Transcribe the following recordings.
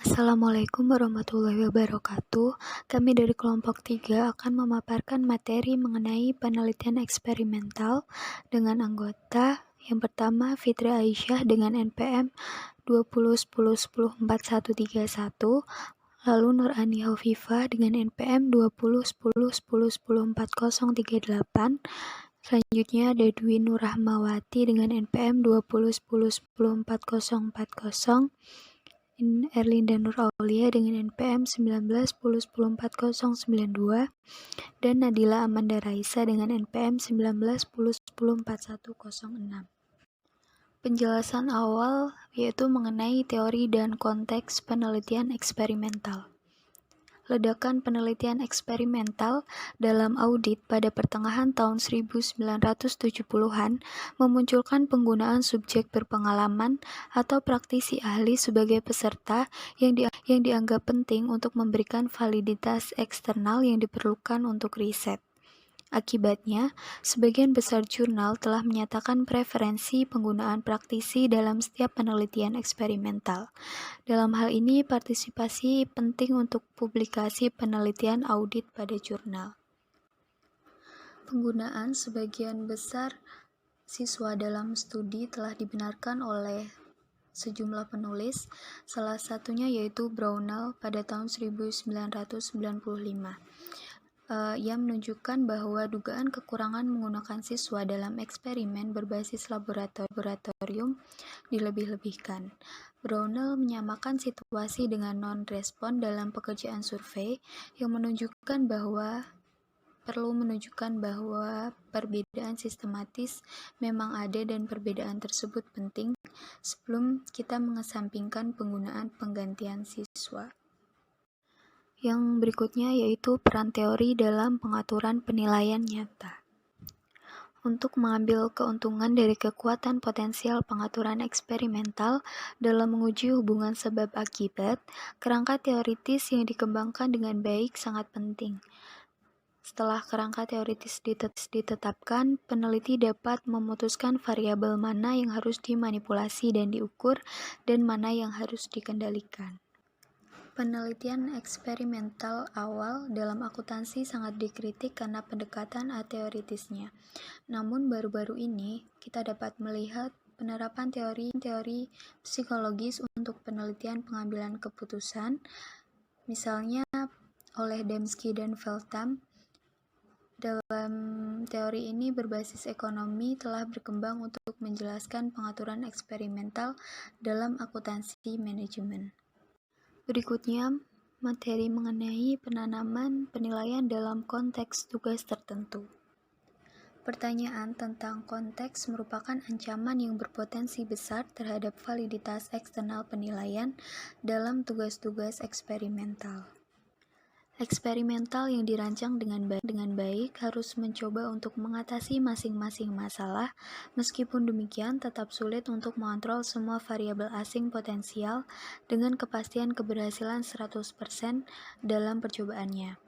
Assalamualaikum warahmatullahi wabarakatuh. Kami dari kelompok 3 akan memaparkan materi mengenai penelitian eksperimental dengan anggota yang pertama Fitri Aisyah dengan NPM 2010104131, lalu Nur Ani Hovifah dengan NPM 201010104038. Selanjutnya ada Dwi Nur Rahmawati dengan NPM 2010104040. Erlinda Nur Aulia dengan NPM 1910104092 dan Nadila Amanda Raisa dengan NPM 1910104106. Penjelasan awal yaitu mengenai teori dan konteks penelitian eksperimental. Ledakan penelitian eksperimental dalam audit pada pertengahan tahun 1970-an memunculkan penggunaan subjek berpengalaman atau praktisi ahli sebagai peserta yang dianggap penting untuk memberikan validitas eksternal yang diperlukan untuk riset. Akibatnya, sebagian besar jurnal telah menyatakan preferensi penggunaan praktisi dalam setiap penelitian eksperimental. Dalam hal ini, partisipasi penting untuk publikasi penelitian audit pada jurnal. Penggunaan sebagian besar siswa dalam studi telah dibenarkan oleh sejumlah penulis, salah satunya yaitu Brownell pada tahun 1995. Ia menunjukkan bahwa dugaan kekurangan menggunakan siswa dalam eksperimen berbasis laboratorium dilebih-lebihkan. Brownell menyamakan situasi dengan non-respon dalam pekerjaan survei yang perlu menunjukkan bahwa perbedaan sistematis memang ada dan perbedaan tersebut penting sebelum kita mengesampingkan penggunaan penggantian siswa. Yang berikutnya yaitu peran teori dalam pengaturan penilaian nyata. Untuk mengambil keuntungan dari kekuatan potensial pengaturan eksperimental dalam menguji hubungan sebab akibat, kerangka teoritis yang dikembangkan dengan baik sangat penting. Setelah kerangka teoritis ditetapkan, peneliti dapat memutuskan variabel mana yang harus dimanipulasi dan diukur dan mana yang harus dikendalikan. Penelitian eksperimental awal dalam akuntansi sangat dikritik karena pendekatan ateoritisnya. Namun baru-baru ini kita dapat melihat penerapan teori psikologis untuk penelitian pengambilan keputusan, misalnya oleh Dembski dan Feltham. Dalam teori ini berbasis ekonomi telah berkembang untuk menjelaskan pengaturan eksperimental dalam akuntansi manajemen. Berikutnya, materi mengenai penanaman penilaian dalam konteks tugas tertentu. Pertanyaan tentang konteks merupakan ancaman yang berpotensi besar terhadap validitas eksternal penilaian dalam tugas-tugas eksperimental. Eksperimental yang dirancang dengan baik harus mencoba untuk mengatasi masing-masing masalah, meskipun demikian tetap sulit untuk mengontrol semua variabel asing potensial dengan kepastian keberhasilan 100% dalam percobaannya.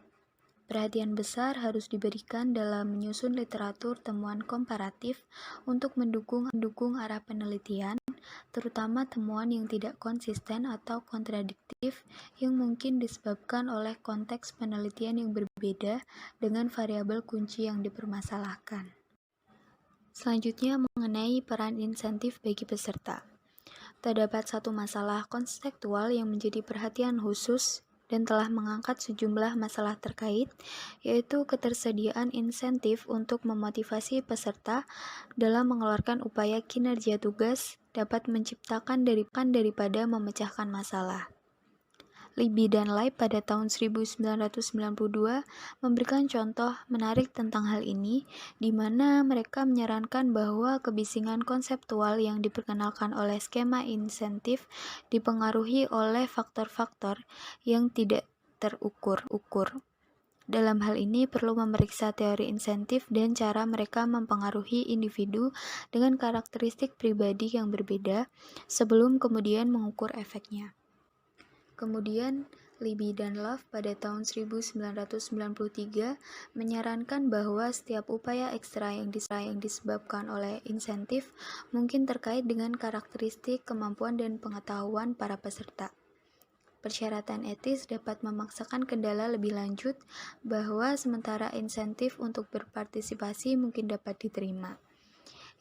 Perhatian besar harus diberikan dalam menyusun literatur temuan komparatif untuk mendukung arah penelitian, terutama temuan yang tidak konsisten atau kontradiktif yang mungkin disebabkan oleh konteks penelitian yang berbeda dengan variabel kunci yang dipermasalahkan. Selanjutnya mengenai peran insentif bagi peserta. Terdapat satu masalah konseptual yang menjadi perhatian khusus dan telah mengangkat sejumlah masalah terkait, yaitu ketersediaan insentif untuk memotivasi peserta dalam mengeluarkan upaya kinerja tugas dapat menciptakan daripada memecahkan masalah. Libby dan Leib pada tahun 1992 memberikan contoh menarik tentang hal ini, di mana mereka menyarankan bahwa kebisingan konseptual yang diperkenalkan oleh skema insentif dipengaruhi oleh faktor-faktor yang tidak terukur. Dalam hal ini perlu memeriksa teori insentif dan cara mereka mempengaruhi individu dengan karakteristik pribadi yang berbeda sebelum kemudian mengukur efeknya. Kemudian, Libby dan Love pada tahun 1993 menyarankan bahwa setiap upaya ekstra yang disebabkan oleh insentif mungkin terkait dengan karakteristik, kemampuan, dan pengetahuan para peserta. Persyaratan etis dapat memaksakan kendala lebih lanjut bahwa sementara insentif untuk berpartisipasi mungkin dapat diterima.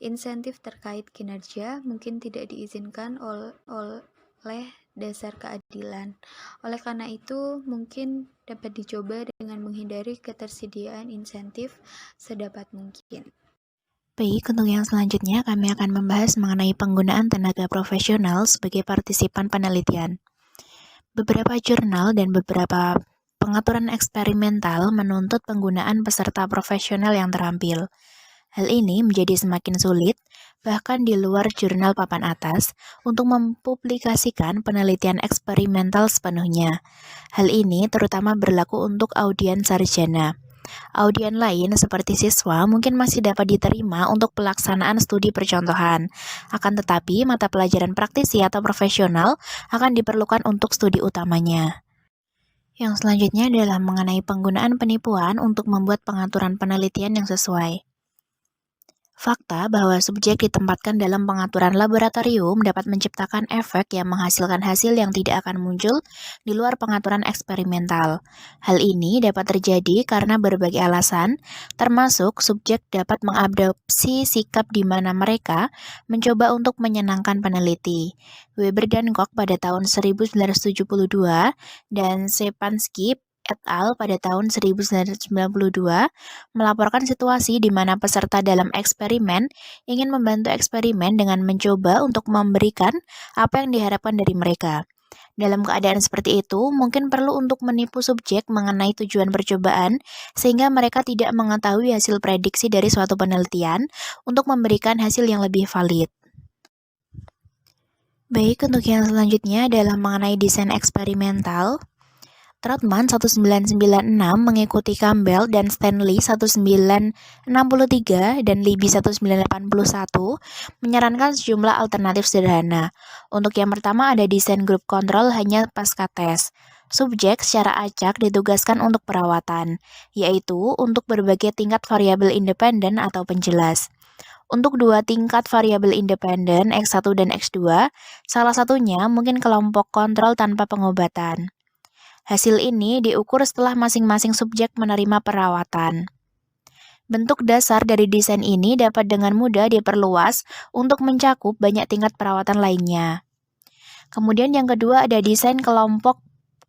Insentif terkait kinerja mungkin tidak diizinkan oleh dasar keadilan. Oleh karena itu, mungkin dapat dicoba dengan menghindari ketersediaan insentif sedapat mungkin. Baik, untuk yang selanjutnya kami akan membahas mengenai penggunaan tenaga profesional sebagai partisipan penelitian. Beberapa jurnal dan beberapa pengaturan eksperimental menuntut penggunaan peserta profesional yang terampil. Hal ini menjadi semakin sulit, bahkan di luar jurnal papan atas, untuk mempublikasikan penelitian eksperimental sepenuhnya. Hal ini terutama berlaku untuk audien sarjana. Audien lain seperti siswa mungkin masih dapat diterima untuk pelaksanaan studi percontohan. Akan tetapi, mata pelajaran praktisi atau profesional akan diperlukan untuk studi utamanya. Yang selanjutnya adalah mengenai penggunaan penipuan untuk membuat pengaturan penelitian yang sesuai. Fakta bahwa subjek ditempatkan dalam pengaturan laboratorium dapat menciptakan efek yang menghasilkan hasil yang tidak akan muncul di luar pengaturan eksperimental. Hal ini dapat terjadi karena berbagai alasan, termasuk subjek dapat mengadopsi sikap di mana mereka mencoba untuk menyenangkan peneliti. Weber dan Koch pada tahun 1972 dan Stepanski et al. Pada tahun 1992 melaporkan situasi di mana peserta dalam eksperimen ingin membantu eksperimen dengan mencoba untuk memberikan apa yang diharapkan dari mereka. Dalam keadaan seperti itu, mungkin perlu untuk menipu subjek mengenai tujuan percobaan sehingga mereka tidak mengetahui hasil prediksi dari suatu penelitian untuk memberikan hasil yang lebih valid. Baik, untuk yang selanjutnya adalah mengenai desain eksperimental. Trotman 1996 mengikuti Campbell dan Stanley 1963 dan Libby 1981 menyarankan sejumlah alternatif sederhana. Untuk yang pertama ada desain grup kontrol hanya pasca tes. Subjek secara acak ditugaskan untuk perawatan, yaitu untuk berbagai tingkat variabel independen atau penjelas. Untuk dua tingkat variabel independen, X1 dan X2, salah satunya mungkin kelompok kontrol tanpa pengobatan. Hasil ini diukur setelah masing-masing subjek menerima perawatan. Bentuk dasar dari desain ini dapat dengan mudah diperluas untuk mencakup banyak tingkat perawatan lainnya. Kemudian yang kedua ada desain kelompok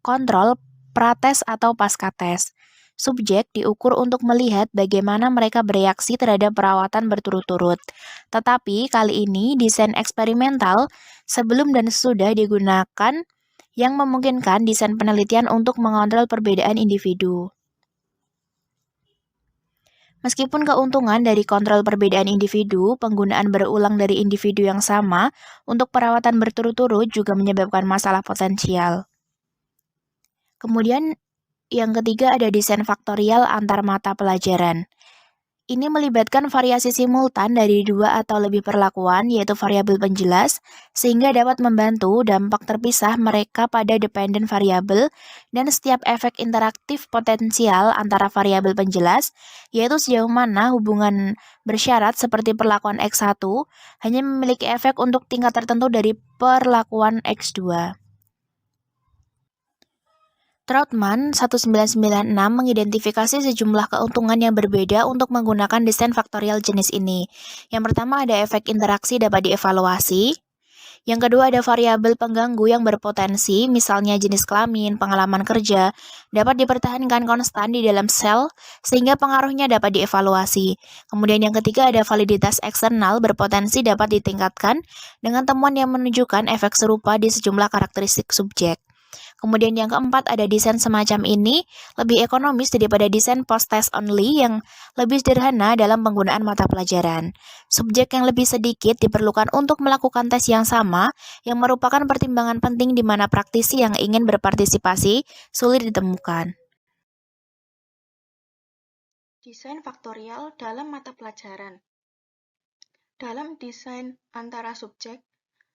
kontrol prates atau pasca tes. Subjek diukur untuk melihat bagaimana mereka bereaksi terhadap perawatan berturut-turut. Tetapi kali ini desain eksperimental sebelum dan sesudah digunakan yang memungkinkan desain penelitian untuk mengontrol perbedaan individu. Meskipun keuntungan dari kontrol perbedaan individu, penggunaan berulang dari individu yang sama untuk perawatan berturut-turut juga menyebabkan masalah potensial. Kemudian yang ketiga ada desain faktorial antar mata pelajaran. Ini melibatkan variasi simultan dari dua atau lebih perlakuan, yaitu variabel penjelas, sehingga dapat membantu dampak terpisah mereka pada dependen variabel dan setiap efek interaktif potensial antara variabel penjelas, yaitu sejauh mana hubungan bersyarat seperti perlakuan X1 hanya memiliki efek untuk tingkat tertentu dari perlakuan X2. Trautmann 1996 mengidentifikasi sejumlah keuntungan yang berbeda untuk menggunakan desain faktorial jenis ini. Yang pertama ada efek interaksi dapat dievaluasi. Yang kedua ada variabel pengganggu yang berpotensi, misalnya jenis kelamin, pengalaman kerja, dapat dipertahankan konstan di dalam sel sehingga pengaruhnya dapat dievaluasi. Kemudian yang ketiga ada validitas eksternal berpotensi dapat ditingkatkan dengan temuan yang menunjukkan efek serupa di sejumlah karakteristik subjek. Kemudian yang keempat ada desain semacam ini lebih ekonomis daripada desain post-test only yang lebih sederhana dalam penggunaan mata pelajaran. Subjek yang lebih sedikit diperlukan untuk melakukan tes yang sama yang merupakan pertimbangan penting di mana praktisi yang ingin berpartisipasi sulit ditemukan. Desain faktorial dalam mata pelajaran. Dalam desain antara subjek,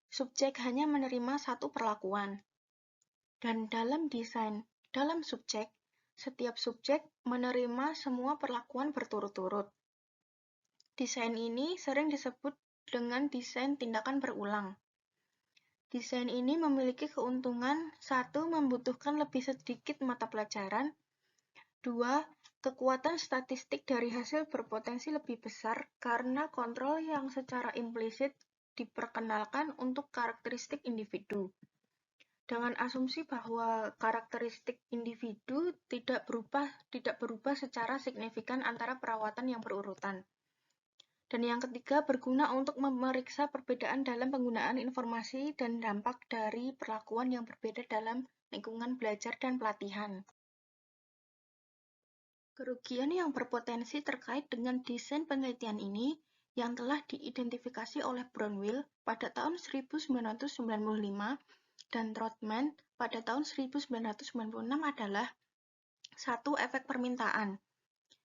subjek hanya menerima satu perlakuan. Dan dalam desain dalam subjek, setiap subjek menerima semua perlakuan berturut-turut. Desain ini sering disebut dengan desain tindakan berulang. Desain ini memiliki keuntungan: 1. Membutuhkan lebih sedikit mata pelajaran. 2. Kekuatan statistik dari hasil berpotensi lebih besar karena kontrol yang secara implisit diperkenalkan untuk karakteristik individu. Dengan asumsi bahwa karakteristik individu tidak berubah secara signifikan antara perawatan yang berurutan. Dan yang ketiga, berguna untuk memeriksa perbedaan dalam penggunaan informasi dan dampak dari perlakuan yang berbeda dalam lingkungan belajar dan pelatihan. Kerugian yang berpotensi terkait dengan desain penelitian ini yang telah diidentifikasi oleh Brownell pada tahun 1995 dan Trotman pada tahun 1996 adalah: 1. Efek permintaan.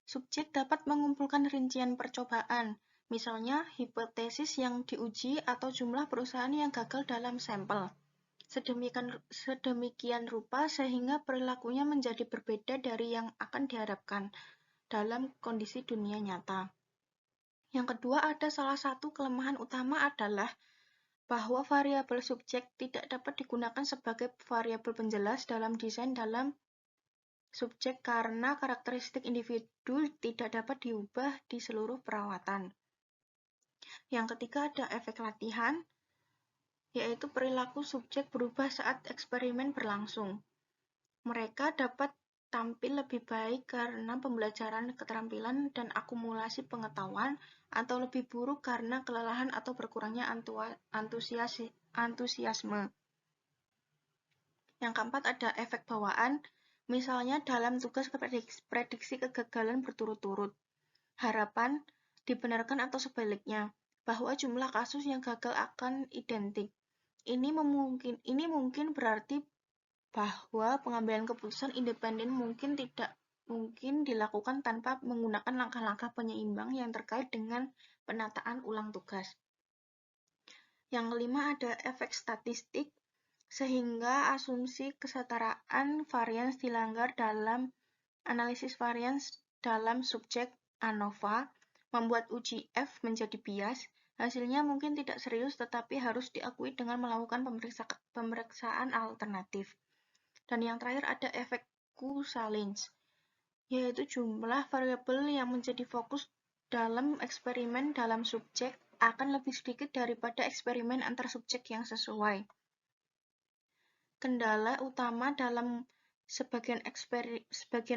Subjek dapat mengumpulkan rincian percobaan, misalnya hipotesis yang diuji atau jumlah perusahaan yang gagal dalam sampel. Sedemikian rupa sehingga perilakunya menjadi berbeda dari yang akan diharapkan dalam kondisi dunia nyata. Yang kedua, ada salah satu kelemahan utama adalah bahwa variabel subjek tidak dapat digunakan sebagai variabel penjelas dalam desain dalam subjek karena karakteristik individu tidak dapat diubah di seluruh perawatan. Yang ketiga, ada efek latihan, yaitu perilaku subjek berubah saat eksperimen berlangsung. Mereka dapat tampil lebih baik karena pembelajaran keterampilan dan akumulasi pengetahuan, atau lebih buruk karena kelelahan atau berkurangnya antusiasme. Yang keempat, ada efek bawaan, misalnya dalam tugas prediksi kegagalan berturut-turut. Harapan dibenarkan atau sebaliknya, bahwa jumlah kasus yang gagal akan identik. Ini mungkin berarti bahwa pengambilan keputusan independen tidak mungkin dilakukan tanpa menggunakan langkah-langkah penyeimbang yang terkait dengan penataan ulang tugas. Yang kelima, ada efek statistik, sehingga asumsi kesetaraan varians dilanggar dalam analisis varians dalam subjek ANOVA, membuat uji F menjadi bias. Hasilnya mungkin tidak serius tetapi harus diakui dengan melakukan pemeriksaan alternatif. Dan yang terakhir, ada efek Q-Salins, yaitu jumlah variabel yang menjadi fokus dalam eksperimen dalam subjek akan lebih sedikit daripada eksperimen antar subjek yang sesuai. Kendala utama dalam sebagian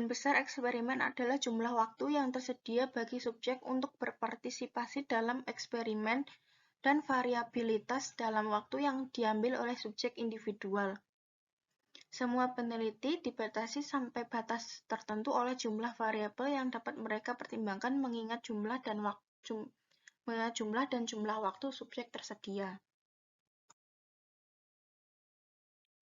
besar eksperimen adalah jumlah waktu yang tersedia bagi subjek untuk berpartisipasi dalam eksperimen dan variabilitas dalam waktu yang diambil oleh subjek individual. Semua peneliti dibatasi sampai batas tertentu oleh jumlah variabel yang dapat mereka pertimbangkan mengingat jumlah dan jumlah waktu subjek tersedia.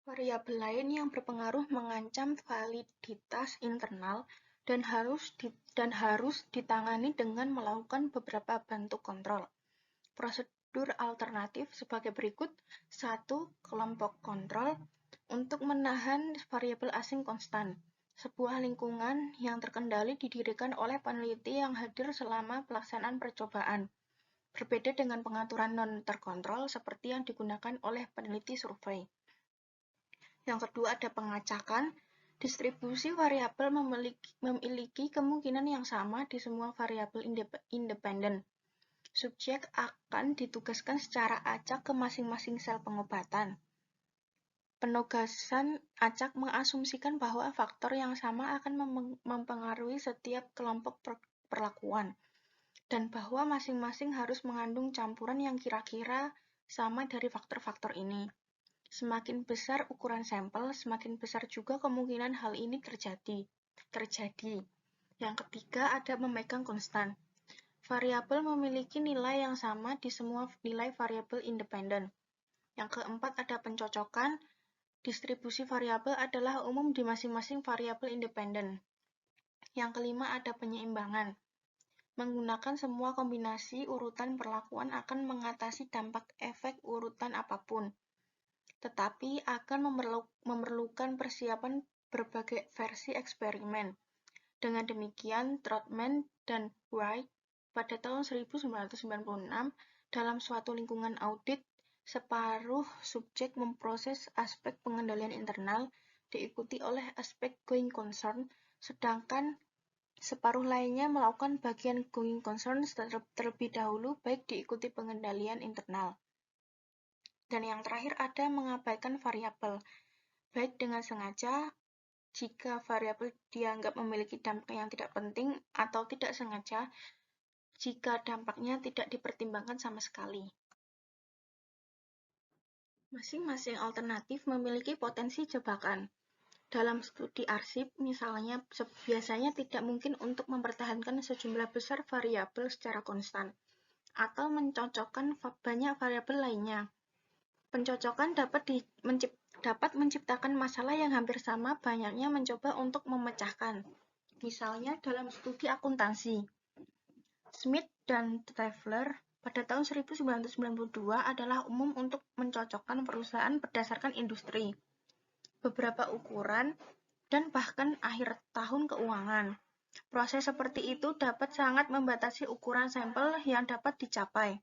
Variabel lain yang berpengaruh mengancam validitas internal dan harus ditangani dengan melakukan beberapa bentuk kontrol. Prosedur alternatif sebagai berikut. 1. Kelompok kontrol untuk menahan variabel asing konstan. Sebuah lingkungan yang terkendali didirikan oleh peneliti yang hadir selama pelaksanaan percobaan. Berbeda dengan pengaturan non-terkontrol seperti yang digunakan oleh peneliti survei. Yang kedua, ada pengacakan. Distribusi variabel memiliki kemungkinan yang sama di semua variabel independen. Subjek akan ditugaskan secara acak ke masing-masing sel pengobatan. Penugasan acak mengasumsikan bahwa faktor yang sama akan mempengaruhi setiap kelompok perlakuan, dan bahwa masing-masing harus mengandung campuran yang kira-kira sama dari faktor-faktor ini. Semakin besar ukuran sampel, semakin besar juga kemungkinan hal ini terjadi. Yang ketiga, ada memegang konstan. Variabel memiliki nilai yang sama di semua nilai variabel independen. Yang keempat, ada pencocokan. Distribusi variabel adalah umum di masing-masing variabel independen. Yang kelima, ada penyeimbangan. Menggunakan semua kombinasi urutan perlakuan akan mengatasi dampak efek urutan apapun, tetapi akan memerlukan persiapan berbagai versi eksperimen. Dengan demikian, Trotman dan Wright pada tahun 1996 dalam suatu lingkungan audit Separuh subjek memproses aspek pengendalian internal, diikuti oleh aspek going concern, sedangkan separuh lainnya melakukan bagian going concern terlebih dahulu, baik diikuti pengendalian internal. Dan yang terakhir ada mengabaikan variabel, baik dengan sengaja jika variabel dianggap memiliki dampak yang tidak penting, atau tidak sengaja jika dampaknya tidak dipertimbangkan sama sekali. Masing-masing alternatif memiliki potensi jebakan. Dalam studi arsip, misalnya, biasanya tidak mungkin untuk mempertahankan sejumlah besar variabel secara konstan, atau mencocokkan banyak variabel lainnya. Pencocokan dapat menciptakan masalah yang hampir sama banyaknya mencoba untuk memecahkan. Misalnya dalam studi akuntansi, Smith dan Trevler pada tahun 1992 adalah umum untuk mencocokkan perusahaan berdasarkan industri, beberapa ukuran, dan bahkan akhir tahun keuangan. Proses seperti itu dapat sangat membatasi ukuran sampel yang dapat dicapai,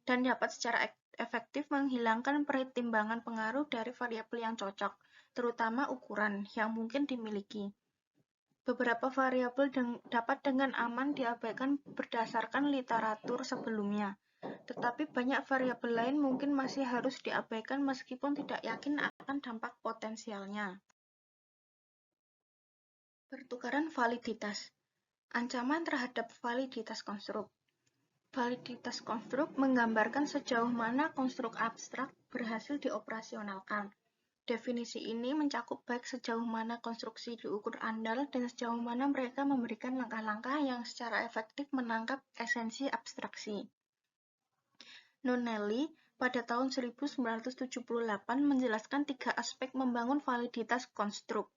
dan dapat secara efektif menghilangkan pertimbangan pengaruh dari variabel yang cocok, terutama ukuran yang mungkin dimiliki. Beberapa variabel dapat dengan aman diabaikan berdasarkan literatur sebelumnya, tetapi banyak variabel lain mungkin masih harus diabaikan meskipun tidak yakin akan dampak potensialnya. Pertukaran validitas. Ancaman terhadap validitas konstruk. Validitas konstruk menggambarkan sejauh mana konstruk abstrak berhasil dioperasionalkan. Definisi ini mencakup baik sejauh mana konstruksi diukur andal dan sejauh mana mereka memberikan langkah-langkah yang secara efektif menangkap esensi abstraksi. Nunelli pada tahun 1978 menjelaskan 3 aspek membangun validitas konstruk.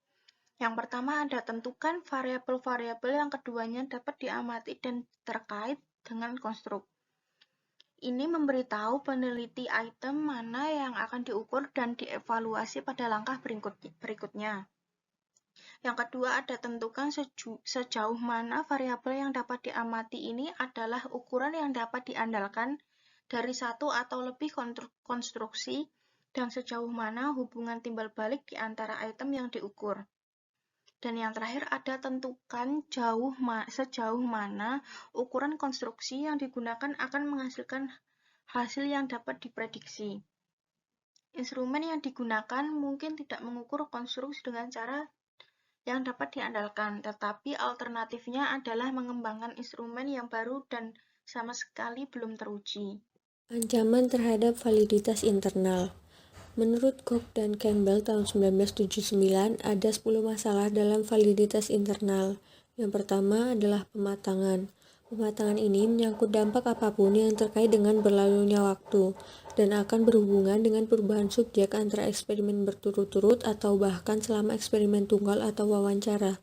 Yang pertama ada tentukan variabel-variabel, yang keduanya dapat diamati dan terkait dengan konstruk. Ini memberitahu peneliti item mana yang akan diukur dan dievaluasi pada langkah berikutnya. Yang kedua ada tentukan sejauh mana variabel yang dapat diamati ini adalah ukuran yang dapat diandalkan dari satu atau lebih konstruksi, dan sejauh mana hubungan timbal balik di antara item yang diukur. Dan yang terakhir ada tentukan sejauh mana ukuran konstruksi yang digunakan akan menghasilkan hasil yang dapat diprediksi. Instrumen yang digunakan mungkin tidak mengukur konstruksi dengan cara yang dapat diandalkan, tetapi alternatifnya adalah mengembangkan instrumen yang baru dan sama sekali belum teruji. Ancaman terhadap validitas internal. Menurut Koch dan Campbell tahun 1979, ada 10 masalah dalam validitas internal. Yang pertama adalah pematangan. Pematangan ini menyangkut dampak apapun yang terkait dengan berlalunya waktu, dan akan berhubungan dengan perubahan subjek antara eksperimen berturut-turut atau bahkan selama eksperimen tunggal atau wawancara.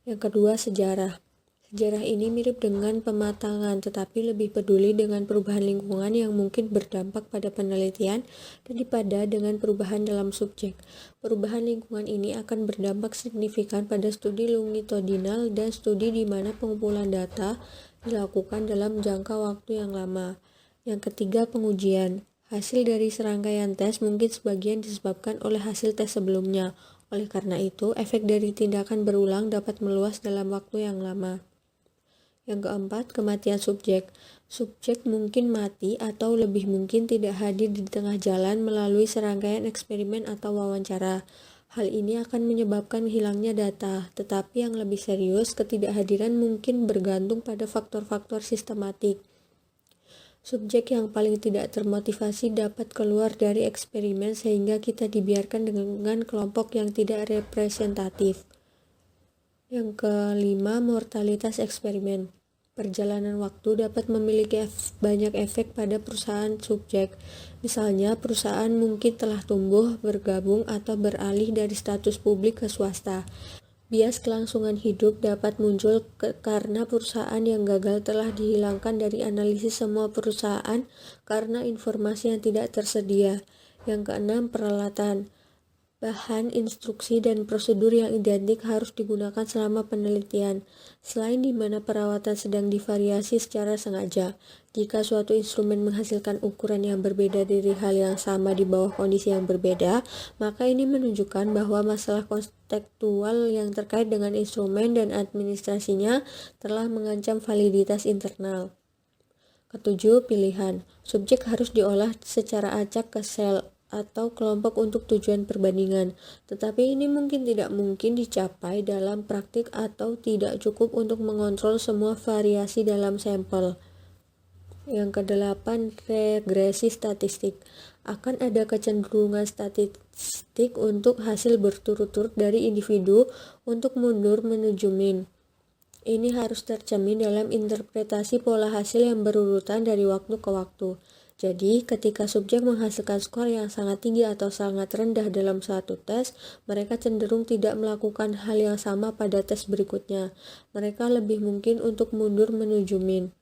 Yang kedua, sejarah. Sejarah ini mirip dengan pematangan, tetapi lebih peduli dengan perubahan lingkungan yang mungkin berdampak pada penelitian daripada dengan perubahan dalam subjek. Perubahan lingkungan ini akan berdampak signifikan pada studi longitudinal dan studi di mana pengumpulan data dilakukan dalam jangka waktu yang lama. Yang ketiga, pengujian. Hasil dari serangkaian tes mungkin sebagian disebabkan oleh hasil tes sebelumnya. Oleh karena itu, efek dari tindakan berulang dapat meluas dalam waktu yang lama. Yang keempat, kematian subjek. Subjek mungkin mati atau lebih mungkin tidak hadir di tengah jalan melalui serangkaian eksperimen atau wawancara. Hal ini akan menyebabkan hilangnya data, tetapi yang lebih serius, ketidakhadiran mungkin bergantung pada faktor-faktor sistematik. Subjek yang paling tidak termotivasi dapat keluar dari eksperimen sehingga kita dibiarkan dengan kelompok yang tidak representatif. Yang kelima, mortalitas eksperimen. Perjalanan waktu dapat memiliki banyak efek pada perusahaan subjek. Misalnya, perusahaan mungkin telah tumbuh, bergabung, atau beralih dari status publik ke swasta. Bias kelangsungan hidup dapat muncul karena perusahaan yang gagal telah dihilangkan dari analisis semua perusahaan karena informasi yang tidak tersedia. Yang keenam, peralatan. bahan, instruksi, dan prosedur yang identik harus digunakan selama penelitian, selain di mana perawatan sedang divariasi secara sengaja. Jika suatu instrumen menghasilkan ukuran yang berbeda dari hal yang sama di bawah kondisi yang berbeda, maka ini menunjukkan bahwa masalah konseptual yang terkait dengan instrumen dan administrasinya telah mengancam validitas internal. Ketujuh, pilihan. Subjek harus diolah secara acak ke sel atau kelompok untuk tujuan perbandingan, tetapi ini mungkin tidak mungkin dicapai dalam praktik atau tidak cukup untuk mengontrol semua variasi dalam sampel. Yang kedelapan, regresi statistik. Akan ada kecenderungan statistik untuk hasil berturut-turut dari individu untuk mundur menuju min. Ini harus tercermin dalam interpretasi pola hasil yang berurutan dari waktu ke waktu. Jadi, ketika subjek menghasilkan skor yang sangat tinggi atau sangat rendah dalam suatu tes, mereka cenderung tidak melakukan hal yang sama pada tes berikutnya. Mereka lebih mungkin untuk mundur menuju min.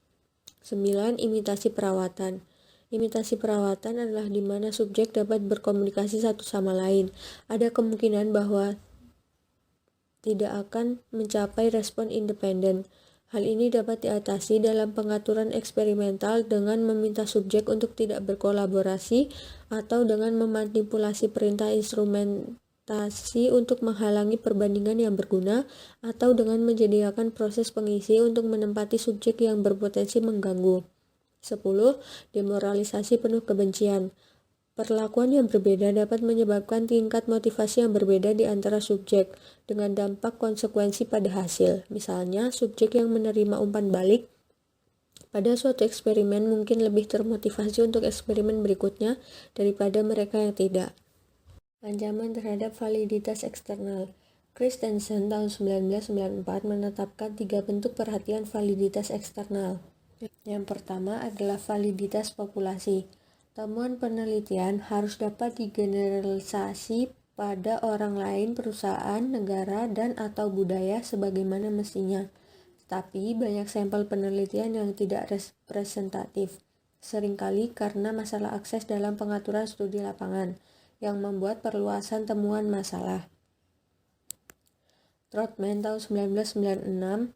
9. Imitasi perawatan. Imitasi perawatan adalah di mana subjek dapat berkomunikasi satu sama lain. Ada kemungkinan bahwa tidak akan mencapai respon independen. Hal ini dapat diatasi dalam pengaturan eksperimental dengan meminta subjek untuk tidak berkolaborasi atau dengan memanipulasi perintah instrumentasi untuk menghalangi perbandingan yang berguna atau dengan menyediakan proses pengisi untuk menempati subjek yang berpotensi mengganggu. 10. Demoralisasi penuh kebencian. Perlakuan yang berbeda dapat menyebabkan tingkat motivasi yang berbeda di antara subjek, dengan dampak konsekuensi pada hasil. Misalnya, subjek yang menerima umpan balik pada suatu eksperimen mungkin lebih termotivasi untuk eksperimen berikutnya daripada mereka yang tidak. Ancaman terhadap validitas eksternal. Christensen tahun 1994 menetapkan 3 bentuk perhatian validitas eksternal. Yang pertama adalah validitas populasi. Temuan penelitian harus dapat digeneralisasi pada orang lain, perusahaan, negara, dan atau budaya sebagaimana mestinya. Tapi banyak sampel penelitian yang tidak representatif, seringkali karena masalah akses dalam pengaturan studi lapangan, yang membuat perluasan temuan masalah. Trotman tahun 1996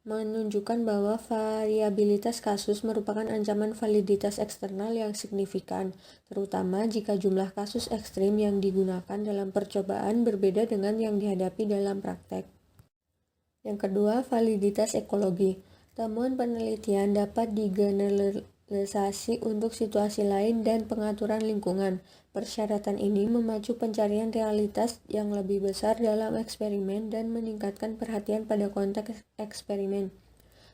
menunjukkan bahwa variabilitas kasus merupakan ancaman validitas eksternal yang signifikan, terutama jika jumlah kasus ekstrim yang digunakan dalam percobaan berbeda dengan yang dihadapi dalam praktek. Yang kedua, validitas ekologi. Temuan penelitian dapat digeneralisasi untuk situasi lain dan pengaturan lingkungan. Persyaratan ini memacu pencarian realitas yang lebih besar dalam eksperimen dan meningkatkan perhatian pada konteks eksperimen.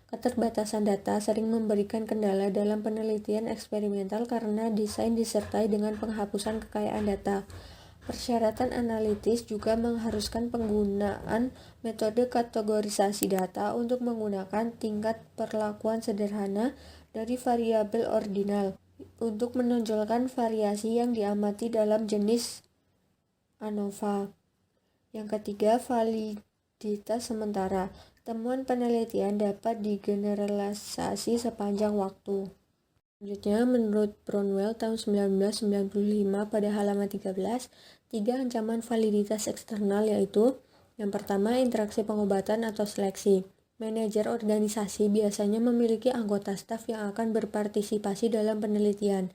Keterbatasan data sering memberikan kendala dalam penelitian eksperimental karena desain disertai dengan penghapusan kekayaan data. Persyaratan analitis juga mengharuskan penggunaan metode kategorisasi data untuk menggunakan tingkat perlakuan sederhana dari variabel ordinal untuk menonjolkan variasi yang diamati dalam jenis ANOVA. Yang ketiga, validitas sementara. Temuan penelitian dapat digeneralisasi sepanjang waktu. Selanjutnya, menurut Brownell tahun 1995 pada halaman 13, 3 ancaman validitas eksternal yaitu: yang pertama, interaksi pengobatan atau seleksi. Manajer organisasi biasanya memiliki anggota staf yang akan berpartisipasi dalam penelitian.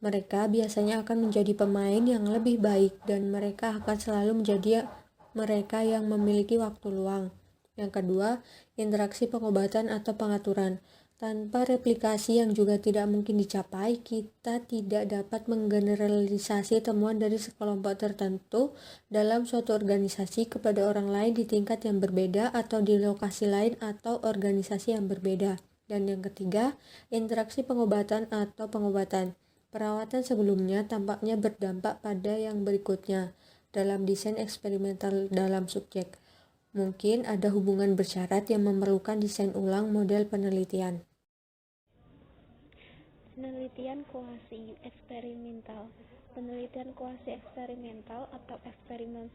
Mereka biasanya akan menjadi pemain yang lebih baik dan mereka akan selalu menjadi mereka yang memiliki waktu luang. Yang kedua, interaksi pengobatan atau pengaturan. Tanpa replikasi yang juga tidak mungkin dicapai, kita tidak dapat menggeneralisasi temuan dari sekelompok tertentu dalam suatu organisasi kepada orang lain di tingkat yang berbeda atau di lokasi lain atau organisasi yang berbeda. Dan yang ketiga, interaksi pengobatan atau pengobatan. Perawatan sebelumnya tampaknya berdampak pada yang berikutnya dalam desain eksperimental dalam subjek. Mungkin ada hubungan bersyarat yang memerlukan desain ulang model penelitian. Penelitian kuasi eksperimental. Penelitian kuasi eksperimental atau eksperimen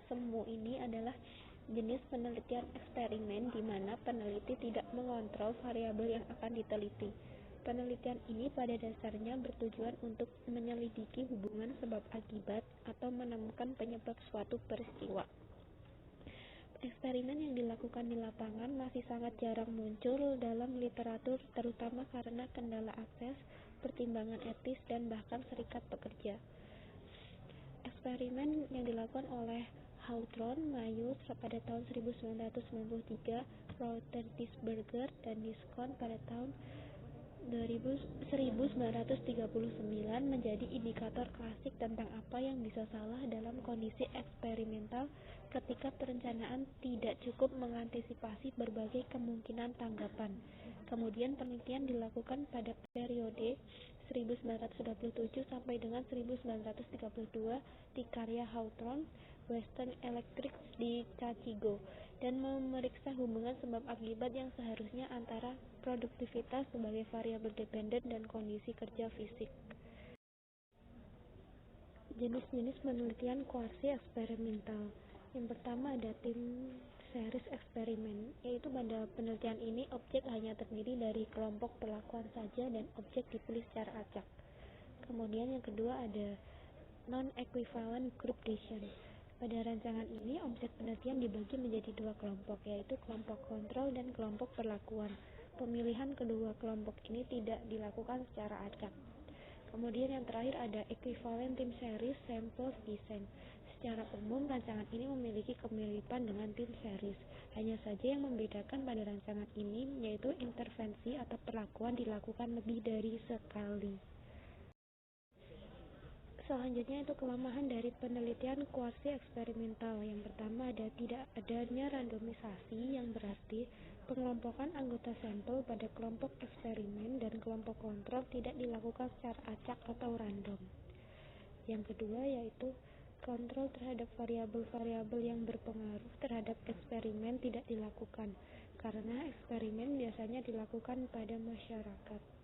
semu ini adalah jenis penelitian eksperimen di mana peneliti tidak mengontrol variabel yang akan diteliti, Penelitian ini pada dasarnya bertujuan untuk menyelidiki hubungan sebab akibat atau menemukan penyebab suatu peristiwa. Eksperimen yang dilakukan di lapangan masih sangat jarang muncul dalam literatur, terutama karena kendala akses, pertimbangan etis, dan bahkan serikat pekerja. Eksperimen yang dilakukan oleh Hawthorne, Mayeux pada tahun 1993, Rothenberger, dan Diskon pada tahun 1939 menjadi indikator klasik tentang apa yang bisa salah dalam kondisi eksperimental ketika perencanaan tidak cukup mengantisipasi berbagai kemungkinan tanggapan. Kemudian penelitian dilakukan pada periode 1927 sampai dengan 1932 di karya Hawthorne, Western Electric di Chicago, dan memeriksa hubungan sebab akibat yang seharusnya antara produktivitas sebagai variabel dependen dan kondisi kerja fisik. Jenis-jenis penelitian kuasi eksperimental. Yang pertama ada tim series eksperimen, yaitu pada penelitian ini objek hanya terdiri dari kelompok perlakuan saja dan objek dipilih secara acak. Kemudian yang kedua ada non-equivalent group decision. Pada rancangan ini, objek penelitian dibagi menjadi dua kelompok, yaitu kelompok kontrol dan kelompok perlakuan. Pemilihan kedua kelompok ini tidak dilakukan secara acak. Kemudian yang terakhir ada equivalent team series samples design. Secara umum, rancangan ini memiliki kemiripan dengan tim series. Hanya saja yang membedakan pada rancangan ini, yaitu intervensi atau perlakuan dilakukan lebih dari sekali. Selanjutnya itu kelemahan dari penelitian kuasi eksperimental. Yang pertama ada tidak adanya randomisasi, yang berarti pengelompokan anggota sampel pada kelompok eksperimen dan kelompok kontrol tidak dilakukan secara acak atau random. Yang kedua yaitu kontrol terhadap variabel-variabel yang berpengaruh terhadap eksperimen tidak dilakukan, karena eksperimen biasanya dilakukan pada masyarakat.